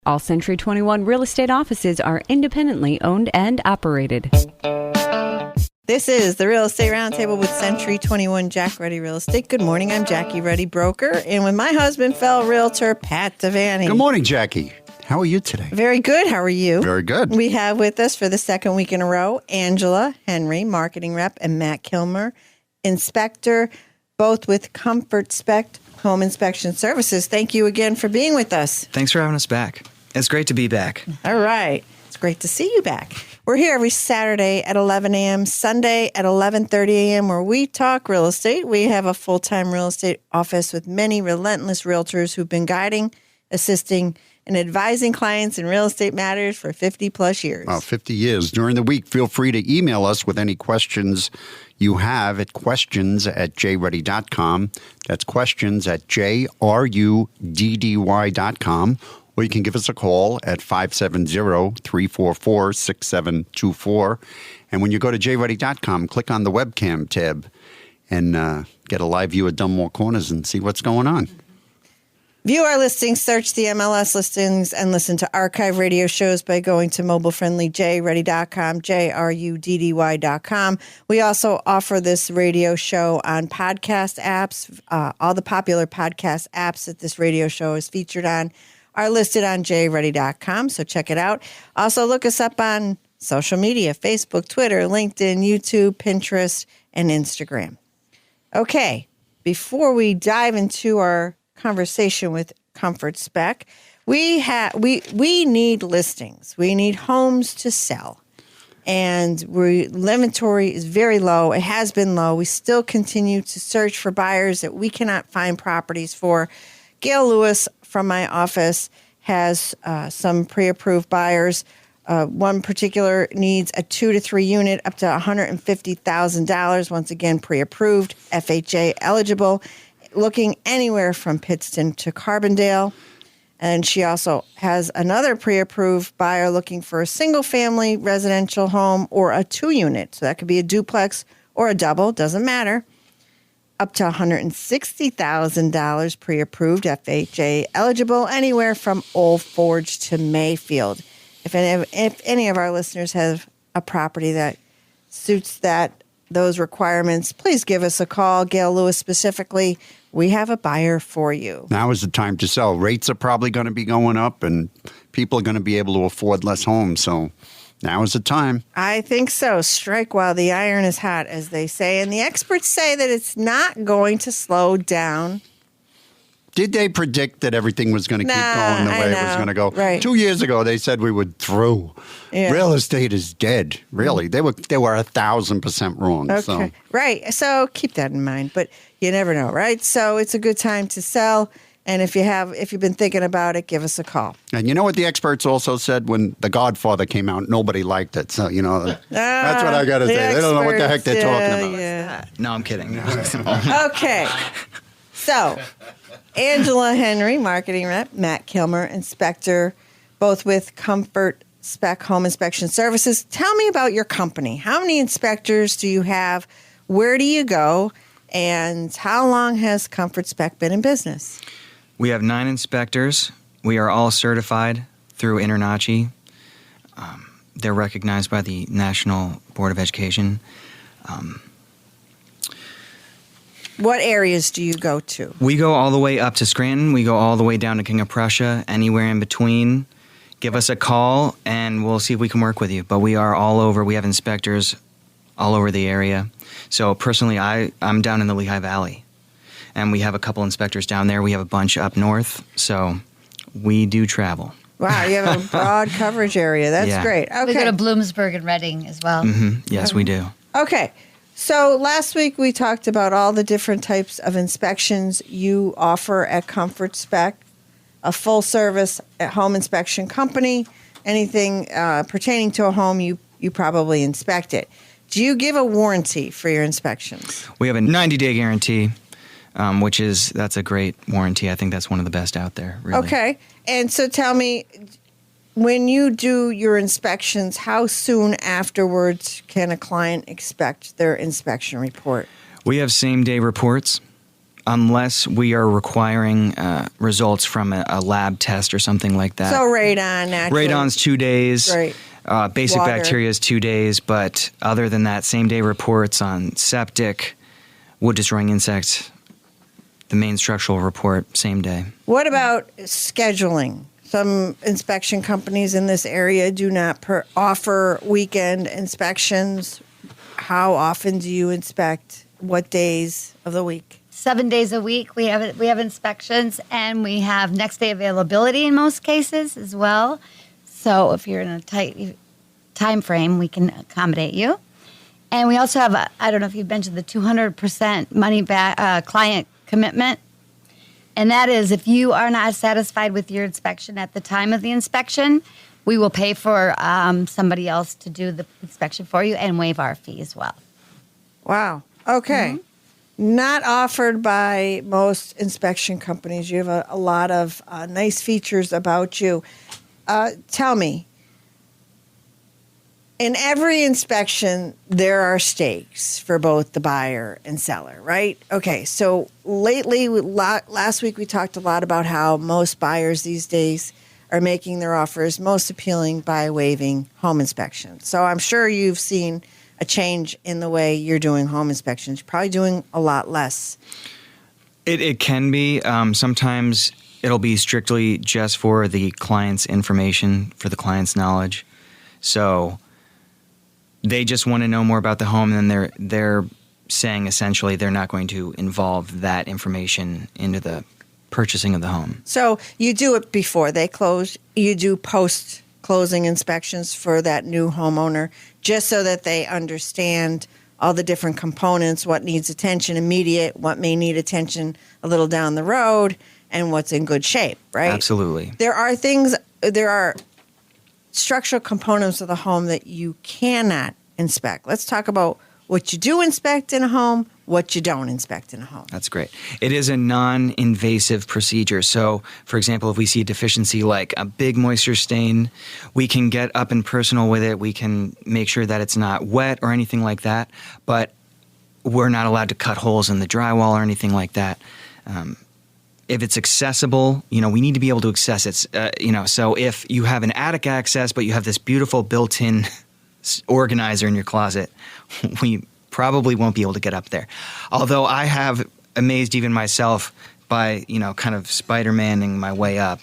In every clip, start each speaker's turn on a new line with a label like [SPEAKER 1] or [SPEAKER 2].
[SPEAKER 1] All Century 21 real estate offices are independently owned and operated.
[SPEAKER 2] This is the Real Estate Roundtable with Century 21 Jack Ruddy Real Estate. Good morning. I'm Jackie Ruddy, broker, and with my husband, fellow realtor, Pat Devaney.
[SPEAKER 3] Good morning, Jackie. How are you today?
[SPEAKER 2] Very good. How are you?
[SPEAKER 3] Very good.
[SPEAKER 2] We have with us for the second week in a row, Angela Henry, marketing rep, and Matt Kilmer, inspector, both with Comfort Spec Home Inspection Services. Thank you again for being with us.
[SPEAKER 4] Thanks for having us back. It's great to be back.
[SPEAKER 2] All right. It's great to see you back. We're here every Saturday at 11 a.m., Sunday at 11:30 a.m., where we talk real estate. We have a full-time real estate office with many relentless realtors who've been guiding, assisting, and advising clients in real estate matters for 50-plus years.
[SPEAKER 3] Wow, 50 years. During the week, feel free to email us with any questions you have at questions@jruddy.com. That's questions@jruddy.com. Or you can give us a call at 570-344-6724. And when you go to jruddy.com, click on the webcam tab and get a live view of Dunmore Corners and see what's going on.
[SPEAKER 2] View our listings, search the MLS listings, and listen to archive radio shows by going to mobile-friendly jruddy.com, jruddy.com. We also offer this radio show on podcast apps. All the popular podcast apps that this radio show is featured on are listed on jruddy.com, so check it out. Also, look us up on social media, Facebook, Twitter, LinkedIn, YouTube, Pinterest, and Instagram. Okay, before we dive into our conversation with Comfort Spec, we need listings. We need homes to sell. And inventory is very low. It has been low. We still continue to search for buyers that we cannot find properties for. Gail Lewis from my office has some pre-approved buyers. One particular needs a 2 to 3 unit up to $150,000. Once again, pre-approved, FHA eligible, looking anywhere from Pittston to Carbondale. And she also has another pre-approved buyer looking for a single-family residential home or a 2-unit. So that could be a duplex or a double, doesn't matter. Up to $160,000 pre-approved, FHA eligible, anywhere from Old Forge to Mayfield. If any of our listeners have a property that suits those requirements, please give us a call. Gail Lewis specifically, we have a buyer for you.
[SPEAKER 3] Now is the time to sell. Rates are probably going to be going up, and people are going to be able to afford less homes. So now is the time.
[SPEAKER 2] I think so. Strike while the iron is hot, as they say. And the experts say that it's not going to slow down.
[SPEAKER 3] Did they predict that everything was going to keep going the way it was going to go?
[SPEAKER 2] Right.
[SPEAKER 3] 2 years ago, they said we would through. Yeah. Real estate is dead. Really, they were 1,000% wrong.
[SPEAKER 2] Okay,
[SPEAKER 3] so.
[SPEAKER 2] Right. So keep that in mind. But you never know, right? So it's a good time to sell. And if you've been thinking about it, give us a call.
[SPEAKER 3] And you know what the experts also said when The Godfather came out? Nobody liked it. So, that's what I got to say. They don't know what the heck they're talking about.
[SPEAKER 2] Yeah.
[SPEAKER 4] No, I'm kidding.
[SPEAKER 2] Okay. So, Angela Henry, marketing rep, Matt Kilmer, inspector, both with Comfort Spec Home Inspection Services. Tell me about your company. How many inspectors do you have? Where do you go? And how long has Comfort Spec been in business?
[SPEAKER 4] We have 9 inspectors. We are all certified through InterNACHI. They're recognized by the National Board of Education.
[SPEAKER 2] What areas do you go to?
[SPEAKER 4] We go all the way up to Scranton. We go all the way down to King of Prussia, anywhere in between. Give us a call, and we'll see if we can work with you. But we are all over. We have inspectors all over the area. So personally, I'm down in the Lehigh Valley, and we have a couple inspectors down there. We have a bunch up north, so we do travel.
[SPEAKER 2] Wow, you have a broad coverage area. That's great. Okay.
[SPEAKER 5] We go to Bloomsburg and Reading as well.
[SPEAKER 4] Mm-hmm. Yes, we do.
[SPEAKER 2] Okay. So last week we talked about all the different types of inspections you offer at Comfort Spec, a full-service home inspection company. Anything pertaining to a home, you probably inspect it. Do you give a warranty for your inspections?
[SPEAKER 4] We have a 90-day guarantee, that's a great warranty. I think that's one of the best out there, really.
[SPEAKER 2] Okay. And so tell me, when you do your inspections, how soon afterwards can a client expect their inspection report?
[SPEAKER 4] We have same-day reports. unless we are requiring results from a lab test or something like that.
[SPEAKER 2] So radon, naturally.
[SPEAKER 4] Radon's 2 days.
[SPEAKER 2] Right.
[SPEAKER 4] Basic
[SPEAKER 2] Water.
[SPEAKER 4] bacteria is 2 days. But other than that, same day reports on septic, wood destroying insects, the main structural report, same day.
[SPEAKER 2] What about scheduling? Some inspection companies in this area do not offer weekend inspections. How often do you inspect? What days of the week?
[SPEAKER 5] 7 days a week we have inspections, and we have next day availability in most cases as well. So if you're in a tight time frame, we can accommodate you. And we also have I don't know if you've mentioned the 200% money back client commitment. And that is, if you are not satisfied with your inspection at the time of the inspection, we will pay for somebody else to do the inspection for you and waive our fee as well.
[SPEAKER 2] Wow. Okay. Not offered by most inspection companies. You have a lot of nice features about you. Tell me, in every inspection, there are stakes for both the buyer and seller, right? Okay, so lately, last week, we talked a lot about how most buyers these days are making their offers most appealing by waiving home inspections. So I'm sure you've seen a change in the way you're doing home inspections. You're probably doing a lot less.
[SPEAKER 4] It can be. Sometimes it'll be strictly just for the client's information, for the client's knowledge. So they just want to know more about the home, and then they're saying essentially they're not going to involve that information into the purchasing of the home.
[SPEAKER 2] So you do it before they close. You do post-closing inspections for that new homeowner, just so that they understand all the different components, what needs attention immediate, what may need attention a little down the road, and what's in good shape, right?
[SPEAKER 4] Absolutely.
[SPEAKER 2] There are structural components of the home that you cannot inspect. Let's talk about what you do inspect in a home, what you don't inspect in a home.
[SPEAKER 4] That's great. It is a non-invasive procedure. So, for example, if we see a deficiency like a big moisture stain, we can get up and personal with it. We can make sure that it's not wet or anything like that. But we're not allowed to cut holes in the drywall or anything like that. If it's accessible, we need to be able to access it. So if you have an attic access, but you have this beautiful built-in organizer in your closet, we probably won't be able to get up there. Although I have amazed even myself by, kind of Spider-Man-ing my way up.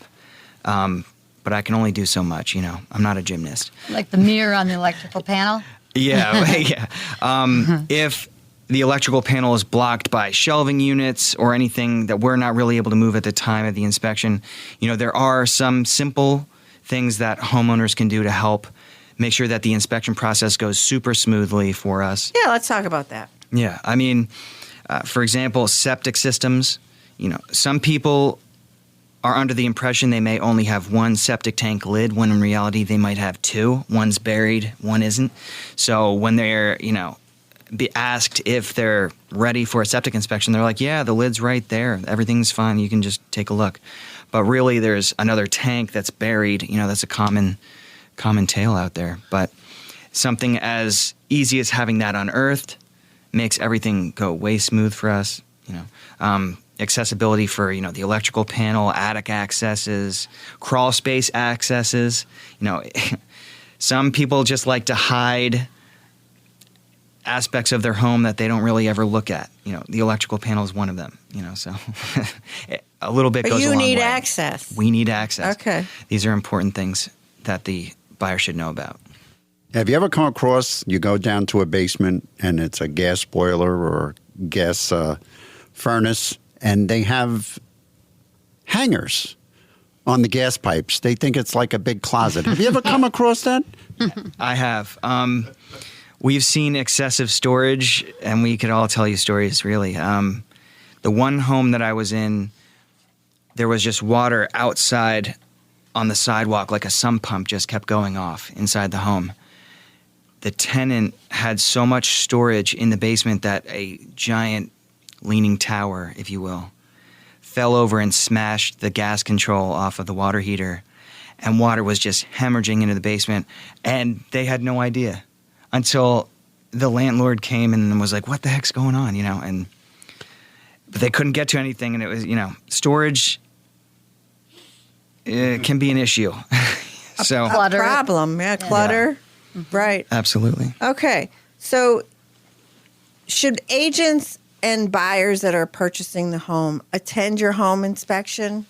[SPEAKER 4] But I can only do so much, I'm not a gymnast.
[SPEAKER 5] Like the mirror on the electrical panel?
[SPEAKER 4] Yeah, yeah. If the electrical panel is blocked by shelving units or anything that we're not really able to move at the time of the inspection, there are some simple things that homeowners can do to help make sure that the inspection process goes super smoothly for us.
[SPEAKER 2] Yeah, let's talk about that.
[SPEAKER 4] Yeah, I mean, for example, septic systems. Some people are under the impression they may only have one septic tank lid, when in reality they might have two. One's buried, one isn't. So when they're, be asked if they're ready for a septic inspection, they're like, yeah, the lid's right there. Everything's fine. You can just take a look. But really, there's another tank that's buried. That's a common tale out there. But something as easy as having that unearthed makes everything go way smooth for us. Accessibility for, the electrical panel, attic accesses, crawl space accesses. Some people just like to hide aspects of their home that they don't really ever look at. The electrical panel is one of them, so a little bit goes a long way.
[SPEAKER 2] But you need access.
[SPEAKER 4] We need access.
[SPEAKER 2] Okay.
[SPEAKER 4] These are important things that the buyer should know about.
[SPEAKER 3] Have you ever come across, you go down to a basement and it's a gas boiler or gas furnace, and they have hangers on the gas pipes? They think it's like a big closet. Have you ever come across that?
[SPEAKER 4] I have. We've seen excessive storage, and we could all tell you stories, really. The one home that I was in, there was just water outside on the sidewalk, like a sump pump just kept going off inside the home. The tenant had so much storage in the basement that a giant leaning tower, if you will, fell over and smashed the gas control off of the water heater, and water was just hemorrhaging into the basement, and they had no idea until the landlord came and was like, what the heck's going on, and but they couldn't get to anything, and it was, storage can be an issue. So
[SPEAKER 5] Clutter.
[SPEAKER 2] Problem. Yeah, clutter. Right.
[SPEAKER 4] absolutely.
[SPEAKER 2] Okay. So should agents and buyers that are purchasing the home attend your home inspection?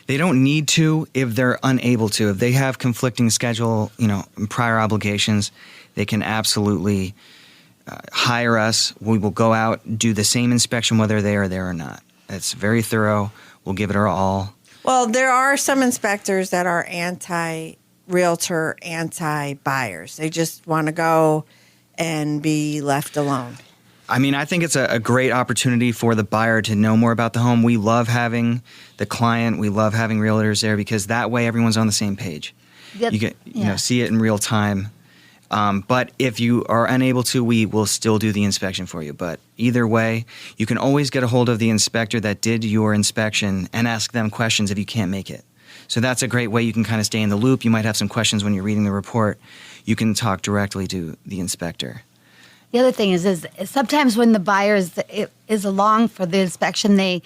[SPEAKER 4] They don't need to if they're unable to. If they have conflicting schedule, and prior obligations, they can absolutely hire us. We will go out, do the same inspection whether they are there or not. It's very thorough. We'll give it our all.
[SPEAKER 2] Well, there are some inspectors that are anti-realtor, anti-buyers. They just want to go and be left alone.
[SPEAKER 4] I mean, I think it's a great opportunity for the buyer to know more about the home. We love having the client. We love having realtors there because that way everyone's on the same page.
[SPEAKER 5] Yep.
[SPEAKER 4] You get, see it in real time. But if you are unable to, we will still do the inspection for you. But either way, you can always get a hold of the inspector that did your inspection and ask them questions if you can't make it. So that's a great way you can kind of stay in the loop. You might have some questions when you're reading the report. You can talk directly to the inspector.
[SPEAKER 5] The other thing is sometimes when the buyer is along for the inspection, they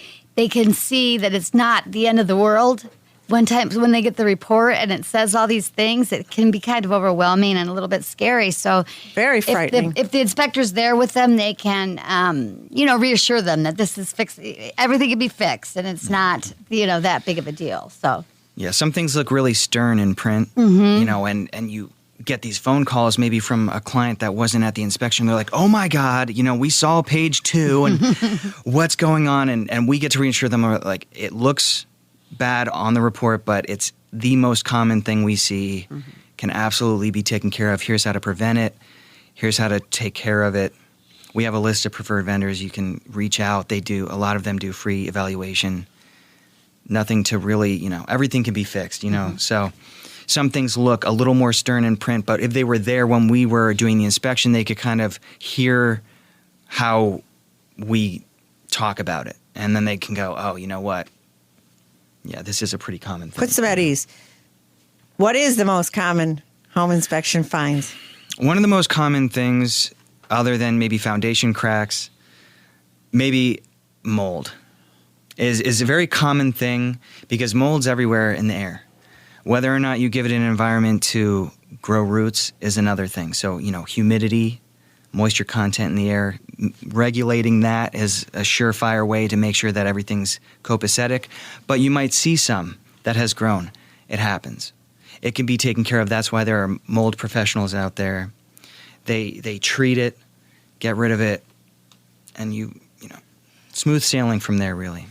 [SPEAKER 5] can see that it's not the end of the world. When they get the report and it says all these things, it can be kind of overwhelming and a little bit scary. So
[SPEAKER 2] Very frightening.
[SPEAKER 5] If the inspector's there with them, they can, reassure them that this is fixed. Everything can be fixed, and it's not, that big of a deal. So
[SPEAKER 4] yeah, some things look really stern in print, and you get these phone calls maybe from a client that wasn't at the inspection. They're like, oh my God, we saw page 2 and what's going on? And we get to reassure them like, it looks bad on the report, but it's the most common thing we see, can absolutely be taken care of. Here's how to prevent it. Here's how to take care of it. We have a list of preferred vendors. You can reach out. A lot of them do free evaluation. Nothing to really, everything can be fixed, So some things look a little more stern in print, but if they were there when we were doing the inspection, they could kind of hear how we talk about it. And then they can go, oh, you know what? Yeah, this is a pretty common thing.
[SPEAKER 2] Puts them at ease. What is the most common home inspection finds?
[SPEAKER 4] One of the most common things, other than maybe foundation cracks, maybe mold, is a very common thing because mold's everywhere in the air. Whether or not you give it an environment to grow roots is another thing. So, humidity, moisture content in the air, regulating that is a surefire way to make sure that everything's copacetic. But you might see some that has grown. It happens. It can be taken care of. That's why there are mold professionals out there. They treat it, get rid of it, and smooth sailing from there, really.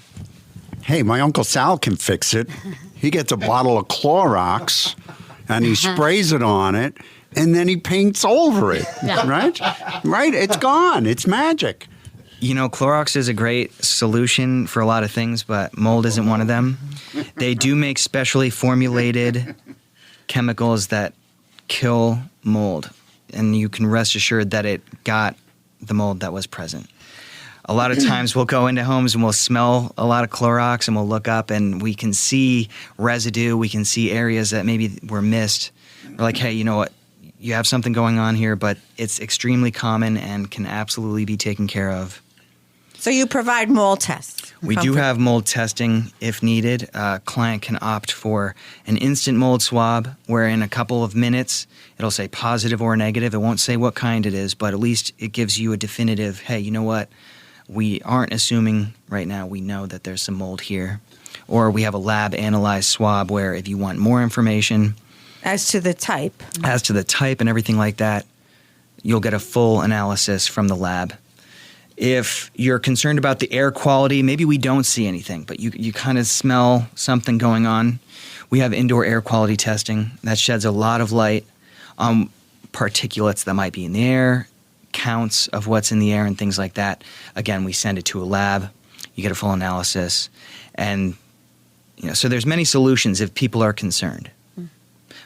[SPEAKER 3] Hey, my Uncle Sal can fix it. He gets a bottle of Clorox and he sprays it on it and then he paints over it, right? Right? It's gone. It's magic.
[SPEAKER 4] Clorox is a great solution for a lot of things, but mold isn't one of them. They do make specially formulated chemicals that kill mold, and you can rest assured that it got the mold that was present. A lot of times we'll go into homes and we'll smell a lot of Clorox and we'll look up and we can see residue. We can see areas that maybe were missed. We're like, hey, you know what? You have something going on here, but it's extremely common and can absolutely be taken care of.
[SPEAKER 2] So you provide mold tests?
[SPEAKER 4] We do have mold testing if needed. A client can opt for an instant mold swab where in a couple of minutes it'll say positive or negative. It won't say what kind it is, but at least it gives you a definitive, hey, you know what? We aren't assuming right now. We know that there's some mold here. Or we have a lab analyzed swab where if you want more information
[SPEAKER 2] As to the type
[SPEAKER 4] and everything like that, you'll get a full analysis from the lab. If you're concerned about the air quality, maybe we don't see anything, but you kind of smell something going on. We have indoor air quality testing that sheds a lot of light on particulates that might be in the air, counts of what's in the air and things like that. Again, we send it to a lab. You get a full analysis. And so there's many solutions if people are concerned.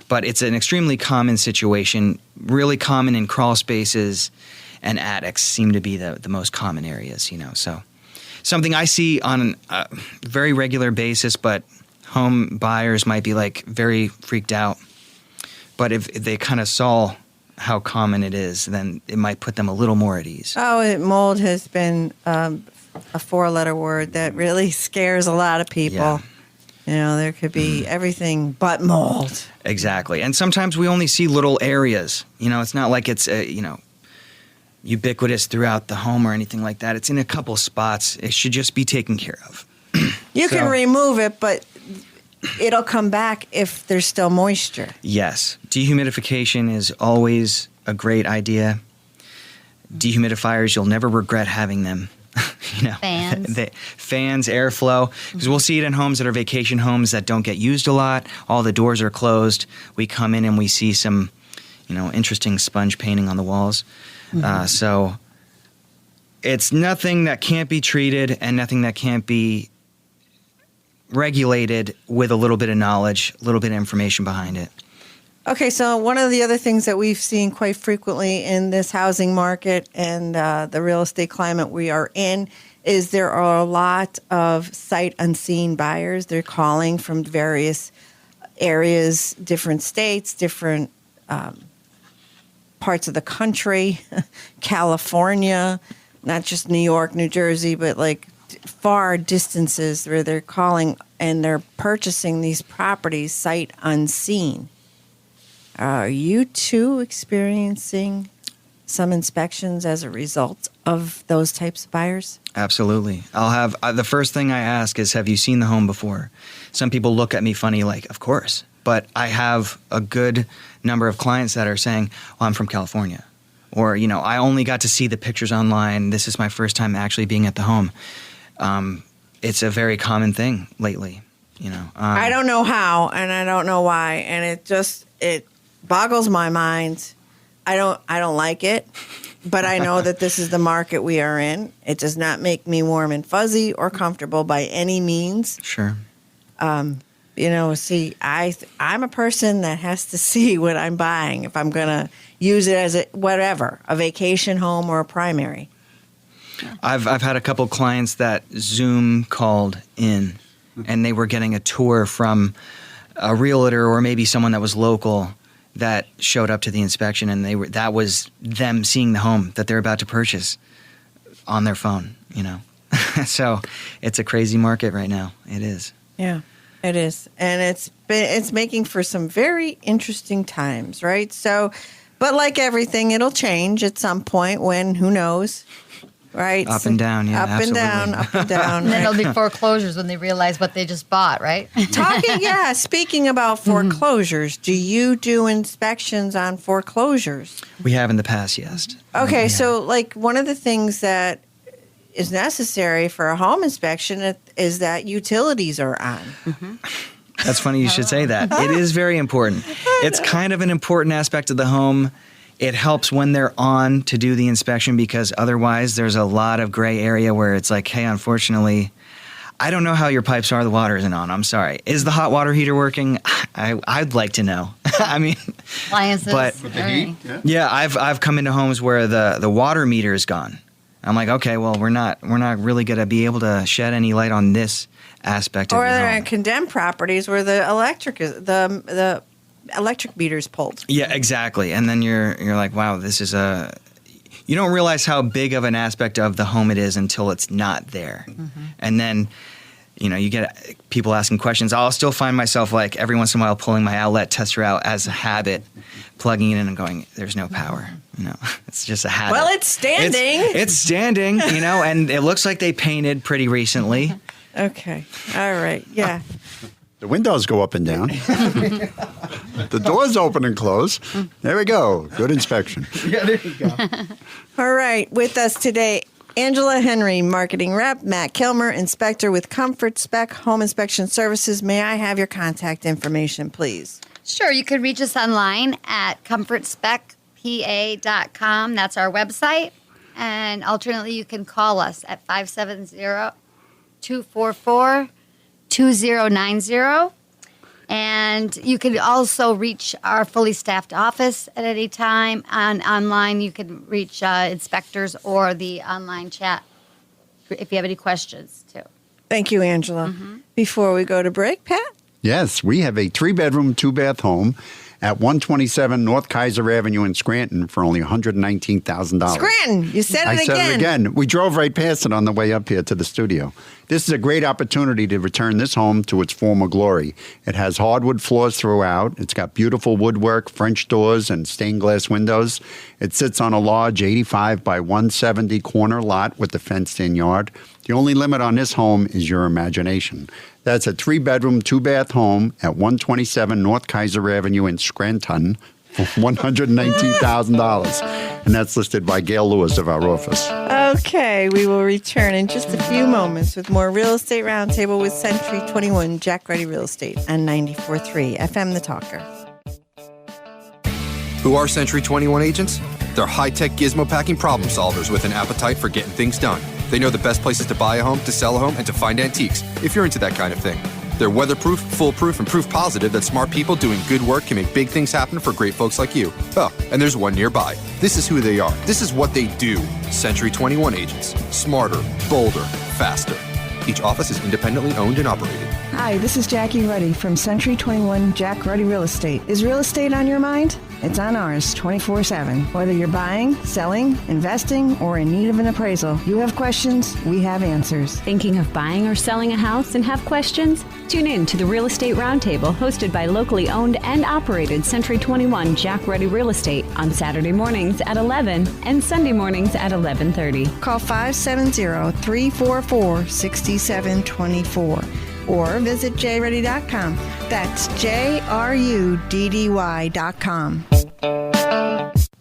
[SPEAKER 4] But it's an extremely common situation, really common in crawl spaces, and attics seem to be the most common areas, So something I see on a very regular basis, but home buyers might be like very freaked out. But if they kind of saw how common it is, then it might put them a little more at ease.
[SPEAKER 2] mold has been a four-letter word that really scares a lot of people.
[SPEAKER 4] Yeah.
[SPEAKER 2] You know, there could be everything but mold.
[SPEAKER 4] Exactly. And sometimes we only see little areas. You know, it's not like it's, ubiquitous throughout the home or anything like that. It's in a couple spots. It should just be taken care of.
[SPEAKER 2] You can remove it, but it'll come back if there's still moisture.
[SPEAKER 4] Yes. Dehumidification is always a great idea. Dehumidifiers, you'll never regret having them.
[SPEAKER 5] Fans.
[SPEAKER 4] Fans, airflow. Because we'll see it in homes that are vacation homes that don't get used a lot. All the doors are closed. We come in and we see some, interesting sponge painting on the walls. So it's nothing that can't be treated and nothing that can't be regulated with a little bit of knowledge, a little bit of information behind it.
[SPEAKER 2] Okay, so one of the other things that we've seen quite frequently in this housing market and the real estate climate we are in is there are a lot of sight unseen buyers. They're calling from various areas, different states, different parts of the country, California, not just New York, New Jersey, but like far distances where they're calling and they're purchasing these properties sight unseen. Are you too experiencing some inspections as a result of those types of buyers?
[SPEAKER 4] Absolutely. I'll have the first thing I ask is, have you seen the home before? Some people look at me funny, like, of course. But I have a good number of clients that are saying, well, I'm from California. Or, I only got to see the pictures online. This is my first time actually being at the home. It's a very common thing lately,
[SPEAKER 2] I don't know how, and I don't know why. And it boggles my mind. I don't like it, but I know that this is the market we are in. It does not make me warm and fuzzy or comfortable by any means.
[SPEAKER 4] Sure.
[SPEAKER 2] See, I'm a person that has to see what I'm buying if I'm going to use it as a vacation home or a primary.
[SPEAKER 4] I've had a couple clients that Zoom called in, and they were getting a tour from a realtor or maybe someone that was local that showed up to the inspection, and that was them seeing the home that they're about to purchase on their phone. So it's a crazy market right now. It is.
[SPEAKER 2] Yeah. It is, and it's making for some very interesting times, right? So, but like everything, it'll change at some point. When, who knows, right?
[SPEAKER 4] Up and down, yeah,
[SPEAKER 2] up
[SPEAKER 4] absolutely.
[SPEAKER 2] and down, up and down.
[SPEAKER 5] And then it'll be foreclosures when they realize what they just bought, right?
[SPEAKER 2] Speaking about foreclosures, do you do inspections on foreclosures?
[SPEAKER 4] We have in the past, yes.
[SPEAKER 2] Okay,
[SPEAKER 4] Yeah.
[SPEAKER 2] so like one of the things that is necessary for a home inspection is that utilities are on.
[SPEAKER 5] Mm-hmm.
[SPEAKER 4] That's funny you should say that. It is very important. It's kind of an important aspect of the home. It helps when they're on to do the inspection, because otherwise there's a lot of gray area where it's like, hey, unfortunately, I don't know how your pipes are. The water isn't on. I'm sorry. Is the hot water heater working? I'd like to know. I mean,
[SPEAKER 5] Appliances.
[SPEAKER 4] But
[SPEAKER 3] With the heat?
[SPEAKER 4] yeah, I've come into homes where the water meter is gone. I'm like, okay, well, we're not really going to be able to shed any light on this aspect of
[SPEAKER 2] Or
[SPEAKER 4] your
[SPEAKER 2] they're
[SPEAKER 4] home.
[SPEAKER 2] in condemned properties where the electric meter's pulled.
[SPEAKER 4] Yeah, exactly. And then you're like, wow, this is you don't realize how big of an aspect of the home it is until it's not there. Mm-hmm. And then, you get people asking questions. I'll still find myself like every once in a while pulling my outlet tester out as a habit, plugging it in and going, there's no power. It's just a habit.
[SPEAKER 2] Well, it's standing.
[SPEAKER 4] It's standing, and it looks like they painted pretty recently.
[SPEAKER 2] Okay. All right. Yeah.
[SPEAKER 3] The windows go up and down. The doors open and close. There we go. Good inspection.
[SPEAKER 4] Yeah, there you go.
[SPEAKER 2] All right. With us today, Angela Henry, marketing rep, Matt Kilmer, inspector with Comfort Spec Home Inspection Services. May I have your contact information, please?
[SPEAKER 5] Sure. You can reach us online at comfortspecpa.com. That's our website. And alternately, you can call us at 570-244-2090. And you can also reach our fully staffed office at any time. And online, you can reach inspectors or the online chat if you have any questions, too.
[SPEAKER 2] Thank you, Angela. Before we go to break, Pat,
[SPEAKER 3] Yes, we have a 3-bedroom, 2-bath home at 127 North Kaiser Avenue in Scranton for only $119,000.
[SPEAKER 2] Scranton, you said it again.
[SPEAKER 3] I said it again. We drove right past it on the way up here to the studio. This is a great opportunity to return this home to its former glory. It has hardwood floors throughout. It's got beautiful woodwork, French doors, and stained glass windows. It sits on a large 85 by 170 corner lot with a fenced-in yard. The only limit on this home is your imagination. That's a 3-bedroom, 2-bath home at 127 North Kaiser Avenue in Scranton for $119,000. And that's listed by Gail Lewis of our office.
[SPEAKER 2] Okay, we will return in just a few moments with more Real Estate Roundtable with Century 21, Jack Ruddy Real Estate on 94.3 FM The Talker.
[SPEAKER 6] Who are Century 21 agents? They're high-tech gizmo-packing problem solvers with an appetite for getting things done. They know the best places to buy a home, to sell a home, and to find antiques, if you're into that kind of thing. They're weatherproof, foolproof, and proof positive that smart people doing good work can make big things happen for great folks like you. Oh, and there's one nearby. This is who they are. This is what they do. Century 21 agents. Smarter, bolder, faster. Each office is independently owned and operated.
[SPEAKER 7] Hi, this is Jackie Ruddy from Century 21 Jack Ruddy Real Estate. Is real estate on your mind? It's on ours 24/7. Whether you're buying, selling, investing, or in need of an appraisal, you have questions, we have answers.
[SPEAKER 1] Thinking of buying or selling a house and have questions? Tune in to the Real Estate Roundtable hosted by locally owned and operated Century 21 Jack Ruddy Real Estate on Saturday mornings at 11 and Sunday mornings at 11:30.
[SPEAKER 2] Call 570-344-6724 or visit jruddy.com. That's JRUDDY.com.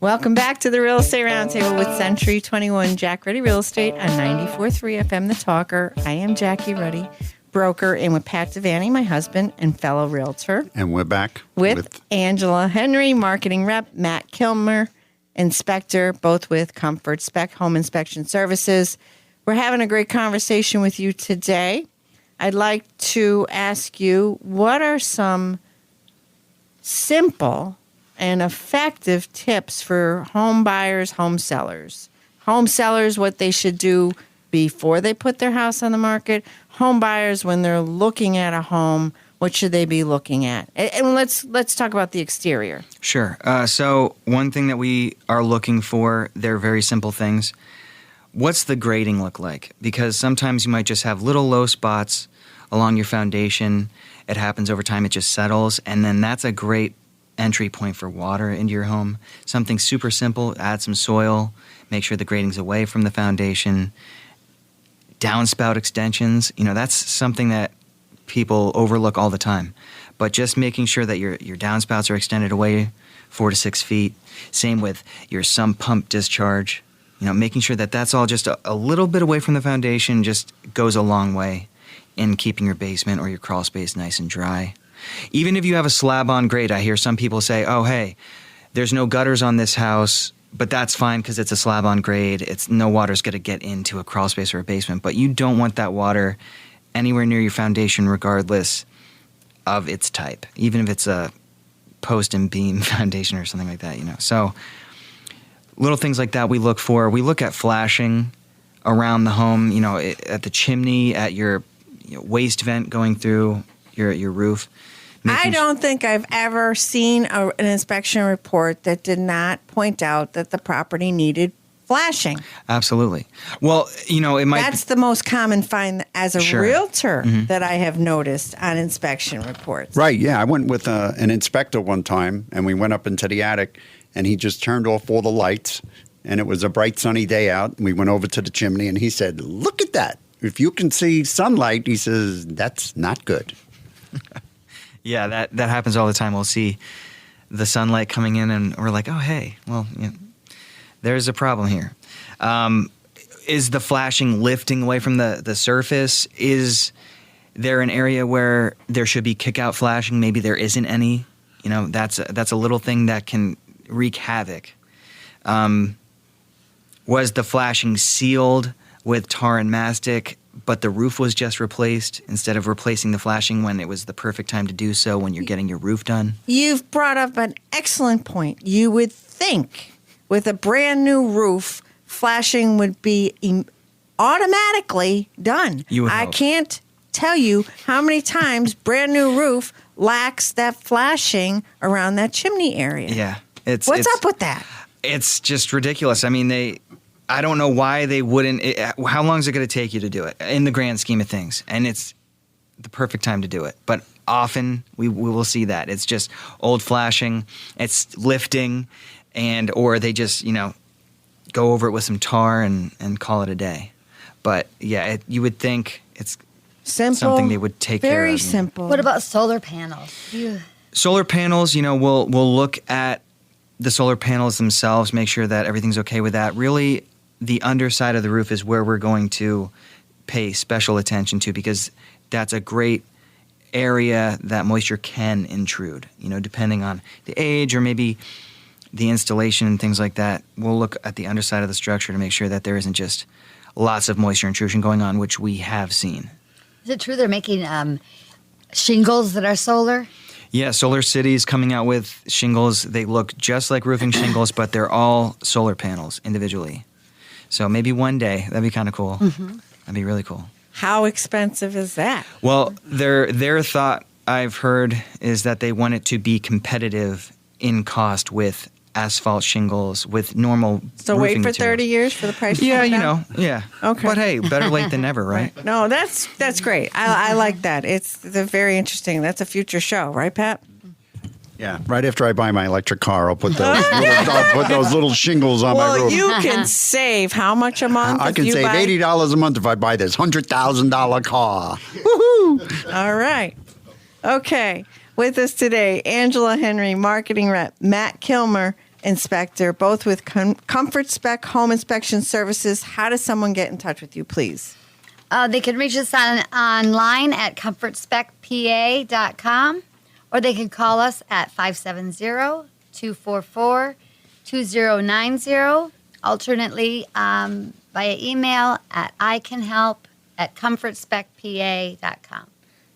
[SPEAKER 2] Welcome back to the Real Estate Roundtable with Century 21 Jack Ruddy Real Estate on 94.3 FM The Talker. I am Jackie Ruddy, broker, and with Pat Devaney, my husband and fellow realtor.
[SPEAKER 3] And we're back
[SPEAKER 2] with Angela Henry, marketing rep, Matt Kilmer, inspector, both with Comfort Spec Home Inspection Services. We're having a great conversation with you today. I'd like to ask you, what are some simple and effective tips for home buyers, home sellers? Home sellers, what they should do before they put their house on the market. Home buyers, when they're looking at a home, what should they be looking at? And let's talk about the exterior.
[SPEAKER 4] Sure. So one thing that we are looking for, they're very simple things. What's the grading look like? Because sometimes you might just have little low spots along your foundation. It happens over time. It just settles. And then that's a great entry point for water into your home. Something super simple. Add some soil. Make sure the grading's away from the foundation. Downspout extensions. That's something that people overlook all the time. But just making sure that your downspouts are extended away 4 to 6 feet. Same with your sump pump discharge. Making sure that that's all just a little bit away from the foundation just goes a long way in keeping your basement or your crawl space nice and dry. Even if you have a slab-on grade, I hear some people say, oh, hey, there's no gutters on this house, but that's fine because it's a slab-on grade. No water's going to get into a crawl space or a basement, but you don't want that water anywhere near your foundation regardless of its type, even if it's a post and beam foundation or something like that, So little things like that we look for. We look at flashing around the home, at the chimney, at your waste vent going through your roof.
[SPEAKER 2] I don't think I've ever seen an inspection report that did not point out that the property needed flashing.
[SPEAKER 4] Absolutely. Well, it might...
[SPEAKER 2] That's the most common find as a realtor that I have noticed on inspection reports.
[SPEAKER 3] Right, yeah. I went with an inspector one time, and we went up into the attic, and he just turned off all the lights, and it was a bright sunny day out. And we went over to the chimney, and he said, look at that. If you can see sunlight, he says, that's not good.
[SPEAKER 4] Yeah, that happens all the time. We'll see the sunlight coming in, and we're like, oh, hey, well, there's a problem here. Is the flashing lifting away from the surface? Is there an area where there should be kick-out flashing? Maybe there isn't any. That's a little thing that can wreak havoc. Was the flashing sealed with tar and mastic, but the roof was just replaced instead of replacing the flashing when it was the perfect time to do so when you're getting your roof done?
[SPEAKER 2] You've brought up an excellent point. You would think with a brand new roof, flashing would be automatically done.
[SPEAKER 4] You would
[SPEAKER 2] I
[SPEAKER 4] hope.
[SPEAKER 2] can't tell you how many times brand new roof lacks that flashing around that chimney area.
[SPEAKER 4] Yeah.
[SPEAKER 2] What's up with that?
[SPEAKER 4] It's just ridiculous. I mean, I don't know why they wouldn't. How long is it going to take you to do it in the grand scheme of things? And it's the perfect time to do it. But often we will see that. It's just old flashing, it's lifting, or they just, go over it with some tar and call it a day. But yeah, you would think it's
[SPEAKER 2] simple,
[SPEAKER 4] something they would take care of.
[SPEAKER 2] Very simple.
[SPEAKER 5] What about solar panels?
[SPEAKER 4] Solar panels, we'll look at the solar panels themselves, make sure that everything's okay with that. Really, the underside of the roof is where we're going to pay special attention to, because that's a great area that moisture can intrude, depending on the age or maybe the installation and things like that. We'll look at the underside of the structure to make sure that there isn't just lots of moisture intrusion going on, which we have seen.
[SPEAKER 5] Is it true they're making shingles that are solar?
[SPEAKER 4] Yeah, Solar City's coming out with shingles. They look just like roofing shingles, but they're all solar panels individually. So maybe one day, that'd be kind of cool. Mm-hmm. That'd be really cool.
[SPEAKER 2] How expensive is that?
[SPEAKER 4] Well, their thought, I've heard, is that they want it to be competitive in cost with asphalt shingles, with normal
[SPEAKER 2] So
[SPEAKER 4] roofing
[SPEAKER 2] wait for
[SPEAKER 4] materials.
[SPEAKER 2] 30 years for the price to
[SPEAKER 4] Yeah,
[SPEAKER 2] come down?
[SPEAKER 4] yeah.
[SPEAKER 2] Okay.
[SPEAKER 4] But hey, better late than never, right?
[SPEAKER 2] No, that's great. I like that. They're very interesting. That's a future show, right, Pat?
[SPEAKER 3] Yeah, right after I buy my electric car, I'll put those little shingles on my
[SPEAKER 2] Well,
[SPEAKER 3] roof.
[SPEAKER 2] you can save how much a month?
[SPEAKER 3] I
[SPEAKER 2] if
[SPEAKER 3] can
[SPEAKER 2] you
[SPEAKER 3] save
[SPEAKER 2] buy-
[SPEAKER 3] $80 a month if I buy this $100,000 car.
[SPEAKER 2] Woohoo! All right. Okay. With us today, Angela Henry, marketing rep, Matt Kilmer, inspector, both with Comfort Spec Home Inspection Services. How does someone get in touch with you, please?
[SPEAKER 5] They can reach us online at comfortspecpa.com, or they can call us at 570-244-2090, alternately via email at icanhelp@comfortspecpa.com.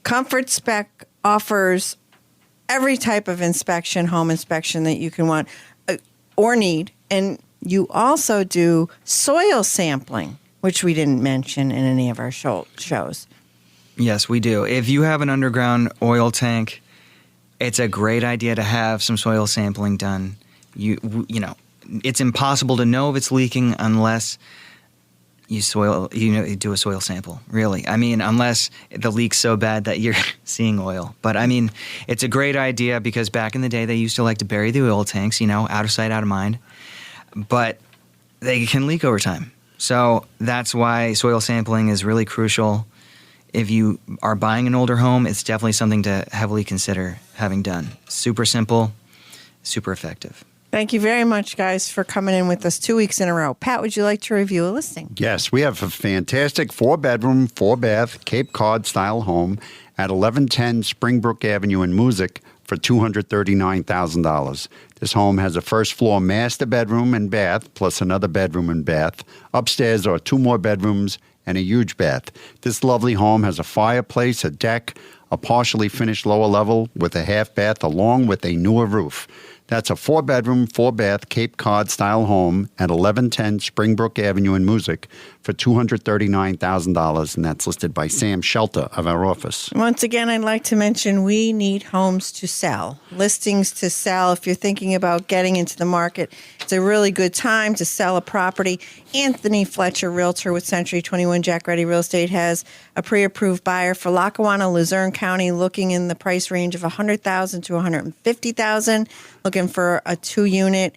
[SPEAKER 2] Comfort Spec offers every type of inspection, home inspection that you can want or need. And you also do soil sampling, which we didn't mention in any of our shows.
[SPEAKER 4] Yes, we do. If you have an underground oil tank, it's a great idea to have some soil sampling done. You know, it's impossible to know if it's leaking unless you do a soil sample, really. I mean, unless the leak's so bad that you're seeing oil. But I mean, it's a great idea because back in the day, they used to like to bury the oil tanks, out of sight, out of mind. But they can leak over time. So that's why soil sampling is really crucial. If you are buying an older home, it's definitely something to heavily consider having done. Super simple, super effective.
[SPEAKER 2] Thank you very much, guys, for coming in with us 2 weeks in a row. Pat, would you like to review a listing?
[SPEAKER 3] Yes, we have a fantastic 4-bedroom, 4-bath Cape Cod style home at 1110 Springbrook Avenue in Moosic for $239,000. This home has a first floor master bedroom and bath, plus another bedroom and bath. Upstairs are 2 more bedrooms and a huge bath. This lovely home has a fireplace, a deck, a partially finished lower level with a half bath along with a newer roof. That's a 4-bedroom, 4-bath Cape Cod style home at 1110 Springbrook Avenue in Moosic for $239,000, and that's listed by Sam Shelter of our office.
[SPEAKER 2] Once again, I'd like to mention we need homes to sell, listings to sell. If you're thinking about getting into the market, it's a really good time to sell a property. Anthony Fletcher, realtor with Century 21 Jack Ruddy Real Estate, has a pre-approved buyer for Lackawanna, Luzerne County, looking in the price range of $100,000 to $150,000, looking for a 2-unit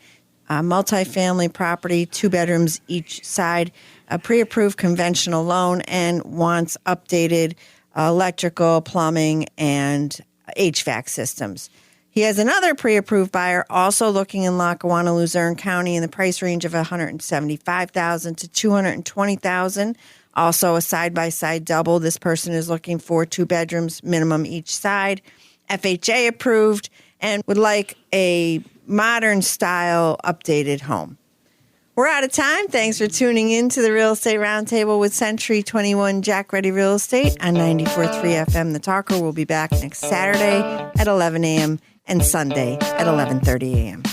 [SPEAKER 2] multifamily property, 2 bedrooms each side, a pre-approved conventional loan, and wants updated electrical, plumbing, and HVAC systems. He has another pre-approved buyer also looking in Lackawanna, Luzerne County in the price range of $175,000 to $220,000. Also a side-by-side double. This person is looking for 2 bedrooms minimum each side, FHA approved, and would like a modern style updated home. We're out of time. Thanks for tuning in to the Real Estate Roundtable with Century 21 Jack Ruddy Real Estate on 94.3 FM The Talker. We'll be back next Saturday at 11 a.m. and Sunday at 11:30 a.m.